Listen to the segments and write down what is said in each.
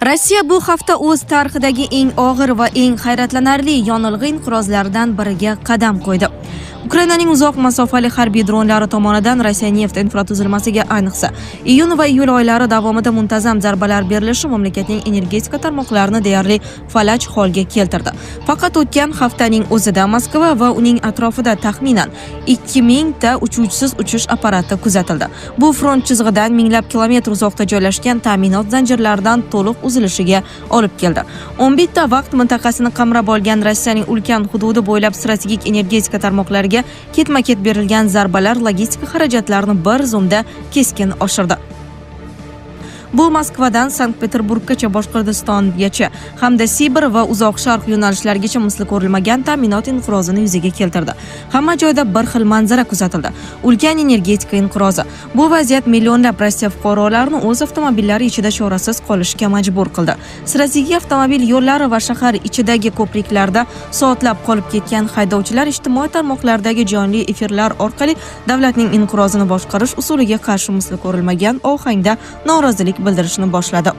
Rossiya bu hafta o'z tarixidagi eng og'ir va eng hayratlanarli yonilg'i inqirozlaridan biriga qadam qo'ydi. Ukrainaning uzoq masofali harbiy dronlari tomonidan Rossiya neft infratuzilmasiga ayniqsa iyun va iyul oylari davomida muntazam zarbalar berilishi mamlakatning energetika tarmoqlarini deyarli falaj holga keltirdi. Faqat o'tgan haftaning o'zida Moskva va uning atrofida taxminan 2000 ta uchuvchisiz uchish apparati kuzatildi. Bu front chizig'idan minglab kilometr uzoqda joylashgan ta'minot zanjirlaridan to'liq uzilishiga olib keldi. 11 ta vaqt mintaqasini qamrab olgan Rossiyaning ulkan hududi bo'ylab strategik energetika tarmoqlariga ketma-ket berilgan zarbalar logistika xarajatlarini bir zumda keskin oshirdi. Bu Moskvadan Sankt-Peterburggacha, Boshqirdistongacha hamda Sibir va uzoq sharq yo'nalishlarigacha misli ko'rilmagan ta'minot inqirozini yuzaga keltirdi. Hamma joyda bir xil manzara kuzatildi. Ulkan energetika inqirozi. Bu vaziyat millionlab Rossiya fuqarolarini o'z avtomobillari ichida chorasiz qolishga majbur qildi. Strategik avtomobil yo'llari va shahar ichidagi ko'priklarda soatlab qolib ketgan haydovchilar ijtimoiy tarmoqlardagi jonli efirlar orqali davlatning inqirozini boshqarish usuliga qarshi misli ko'rilmagan ohangda norozilik bildirishni boshladi.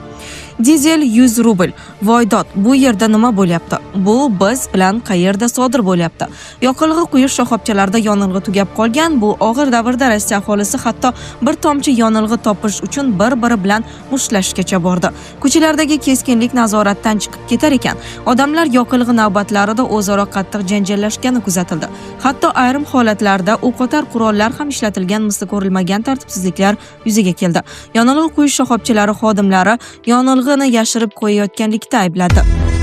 Dizel 100 rubl. Voydod, bu yerda nima bo'lyapti? Bu biz bilan qayerda sodir bo'lyapti? Yoqilg'i quyish shoxobchalarida yonilg'i tugab qolgan. Bu og'ir davrda Rossiya aholisi hatto bir tomchi yonilg'i topish uchun bir-biri bilan mushtlashgacha bordi. Ko'chalardagi keskinlik nazoratdan chiqib ketar ekan. Odamlar yoqilg'i navbatlarida o'zaro qattiq janjallashgani kuzatildi. Hatto ayrim holatlarda o'qotar qurollar ham ishlatilgan misli ko'rilmagan tartibsizliklar yuzaga keldi. Yonilg'i quyish shoxobchalari xodimlari yonilg'ini yashirib qo'yayotganlikda aybladi.